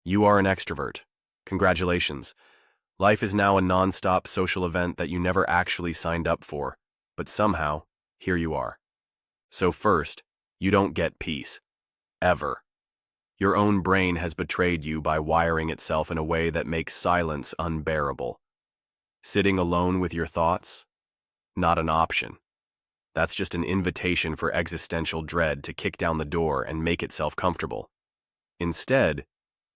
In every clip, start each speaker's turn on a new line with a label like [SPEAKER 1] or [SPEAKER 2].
[SPEAKER 1] You are an extrovert. Congratulations. Life is now a non-stop social event that you never actually signed up for, but somehow, here you are. So first, you don't get peace. Ever. Your own brain has betrayed you by wiring itself in a way that makes silence unbearable. Sitting alone with your thoughts? Not an option. That's just an invitation for existential dread to kick down the door and make itself comfortable. Instead,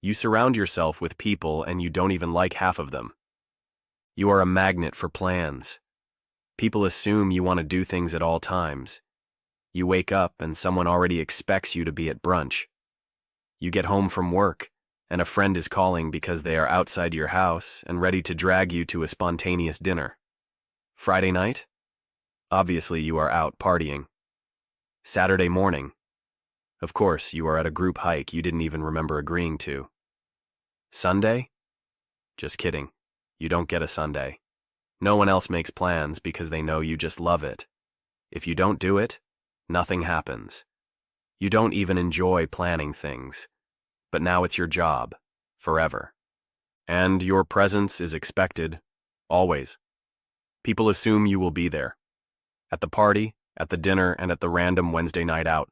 [SPEAKER 1] you surround yourself with people and you don't even like half of them. You are a magnet for plans. People assume you want to do things at all times. You wake up and someone already expects you to be at brunch. You get home from work and a friend is calling because they are outside your house and ready to drag you to a spontaneous dinner. Friday night? Obviously you are out partying. Saturday morning? Of course, you are at a group hike you didn't even remember agreeing to. Sunday? Just kidding. You don't get a Sunday. No one else makes plans because they know you just love it. If you don't do it, nothing happens. You don't even enjoy planning things. But now it's your job, forever. And your presence is expected, always. People assume you will be there. At the party, at the dinner, and at the random Wednesday night out.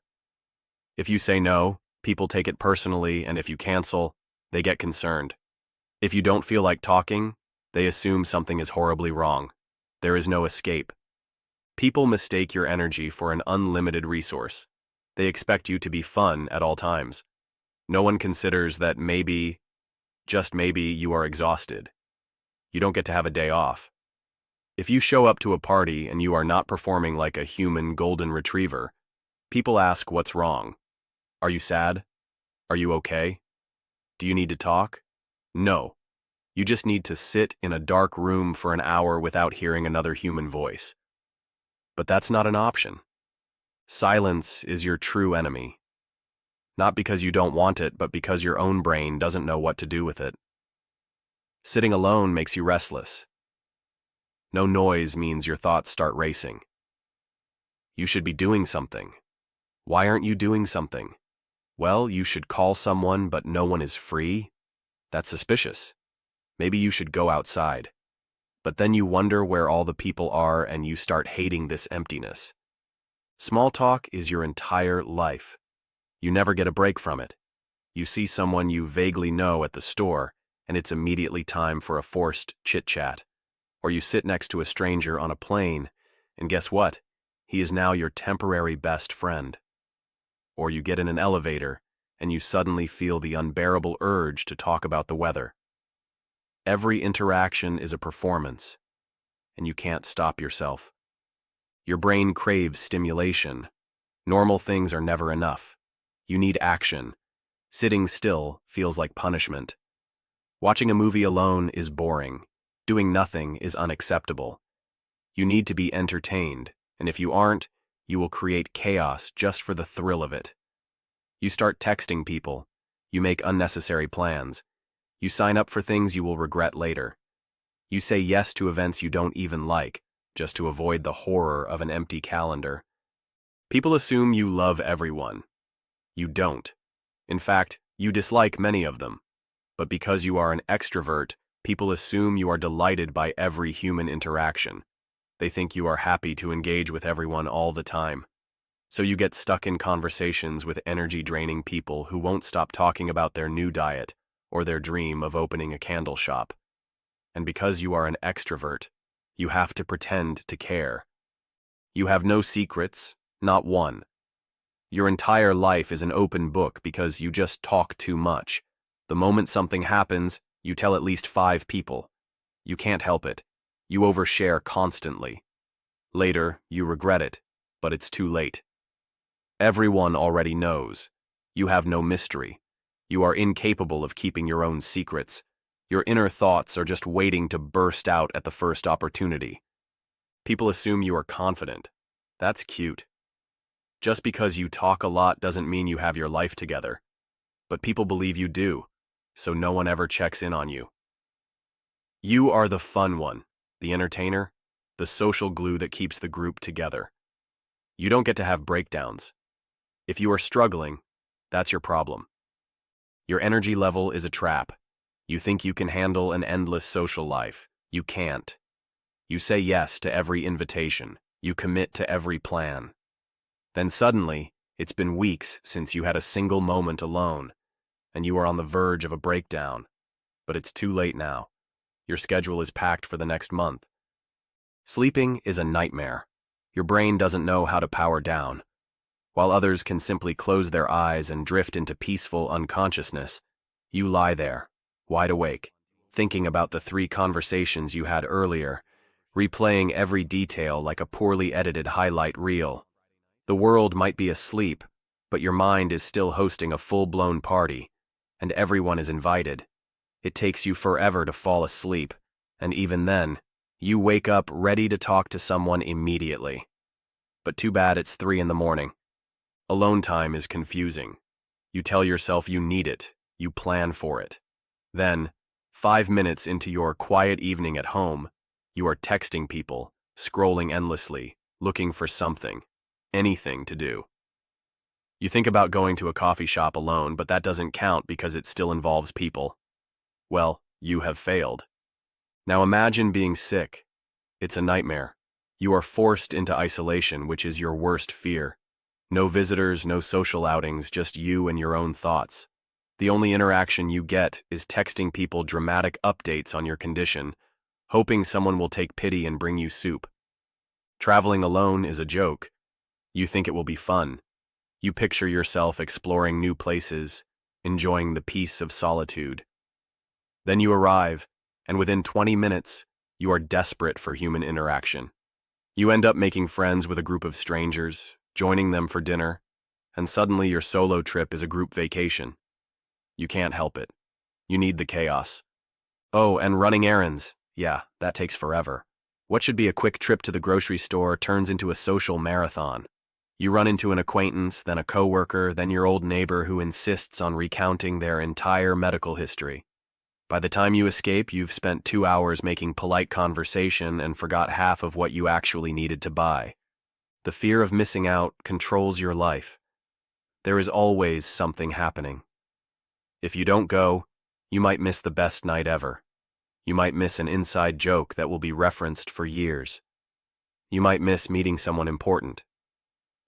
[SPEAKER 1] If you say no, people take it personally, and if you cancel, they get concerned. If you don't feel like talking, they assume something is horribly wrong. There is no escape. People mistake your energy for an unlimited resource. They expect you to be fun at all times. No one considers that maybe, just maybe, you are exhausted. You don't get to have a day off. If you show up to a party and you are not performing like a human golden retriever, people ask what's wrong. Are you sad? Are you okay? Do you need to talk? No. You just need to sit in a dark room for an hour without hearing another human voice. But that's not an option. Silence is your true enemy. Not because you don't want it, but because your own brain doesn't know what to do with it. Sitting alone makes you restless. No noise means your thoughts start racing. You should be doing something. Why aren't you doing something? Well, you should call someone, but no one is free? That's suspicious. Maybe you should go outside. But then you wonder where all the people are and you start hating this emptiness. Small talk is your entire life. You never get a break from it. You see someone you vaguely know at the store, and it's immediately time for a forced chit-chat. Or you sit next to a stranger on a plane, and guess what? He is now your temporary best friend. Or you get in an elevator, and you suddenly feel the unbearable urge to talk about the weather. Every interaction is a performance, and you can't stop yourself. Your brain craves stimulation. Normal things are never enough. You need action. Sitting still feels like punishment. Watching a movie alone is boring. Doing nothing is unacceptable. You need to be entertained, and if you aren't, you will create chaos just for the thrill of it. You start texting people. You make unnecessary plans. You sign up for things you will regret later. You say yes to events you don't even like, just to avoid the horror of an empty calendar. People assume you love everyone. You don't. In fact, you dislike many of them. But because you are an extrovert, people assume you are delighted by every human interaction. They think you are happy to engage with everyone all the time. So you get stuck in conversations with energy-draining people who won't stop talking about their new diet or their dream of opening a candle shop. And because you are an extrovert, you have to pretend to care. You have no secrets, not one. Your entire life is an open book because you just talk too much. The moment something happens, you tell at least 5 people. You can't help it. You overshare constantly. Later, you regret it, but it's too late. Everyone already knows. You have no mystery. You are incapable of keeping your own secrets. Your inner thoughts are just waiting to burst out at the first opportunity. People assume you are confident. That's cute. Just because you talk a lot doesn't mean you have your life together. But people believe you do, so no one ever checks in on you. You are the fun one, the entertainer, the social glue that keeps the group together. You don't get to have breakdowns. If you are struggling, that's your problem. Your energy level is a trap. You think you can handle an endless social life. You can't. You say yes to every invitation. You commit to every plan. Then suddenly, it's been weeks since you had a single moment alone, and you are on the verge of a breakdown. But it's too late now. Your schedule is packed for the next month. Sleeping is a nightmare. Your brain doesn't know how to power down. While others can simply close their eyes and drift into peaceful unconsciousness, you lie there, wide awake, thinking about the 3 conversations you had earlier, replaying every detail like a poorly edited highlight reel. The world might be asleep, but your mind is still hosting a full-blown party, and everyone is invited. It takes you forever to fall asleep, and even then, you wake up ready to talk to someone immediately. But too bad it's 3 in the morning. Alone time is confusing. You tell yourself you need it, you plan for it. Then, 5 minutes into your quiet evening at home, you are texting people, scrolling endlessly, looking for something, anything to do. You think about going to a coffee shop alone, but that doesn't count because it still involves people. Well, you have failed. Now imagine being sick. It's a nightmare. You are forced into isolation, which is your worst fear. No visitors, no social outings, just you and your own thoughts. The only interaction you get is texting people dramatic updates on your condition, hoping someone will take pity and bring you soup. Traveling alone is a joke. You think it will be fun. You picture yourself exploring new places, enjoying the peace of solitude. Then you arrive, and within 20 minutes, you are desperate for human interaction. You end up making friends with a group of strangers, joining them for dinner, and suddenly your solo trip is a group vacation. You can't help it. You need the chaos. Oh, and running errands. Yeah, that takes forever. What should be a quick trip to the grocery store turns into a social marathon. You run into an acquaintance, then a coworker, then your old neighbor who insists on recounting their entire medical history. By the time you escape, you've spent 2 hours making polite conversation and forgot half of what you actually needed to buy. The fear of missing out controls your life. There is always something happening. If you don't go, you might miss the best night ever. You might miss an inside joke that will be referenced for years. You might miss meeting someone important.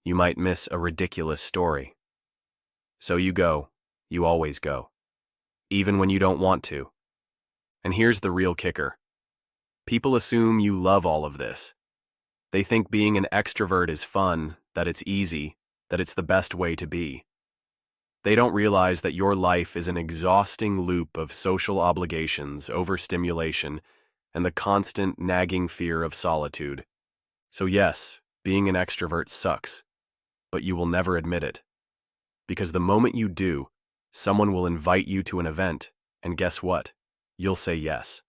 [SPEAKER 1] You might miss a ridiculous story. So you go. You always go. Even when you don't want to. And here's the real kicker. People assume you love all of this. They think being an extrovert is fun, that it's easy, that it's the best way to be. They don't realize that your life is an exhausting loop of social obligations, overstimulation, and the constant nagging fear of solitude. So yes, being an extrovert sucks, but you will never admit it. Because the moment you do, someone will invite you to an event, and guess what? You'll say yes.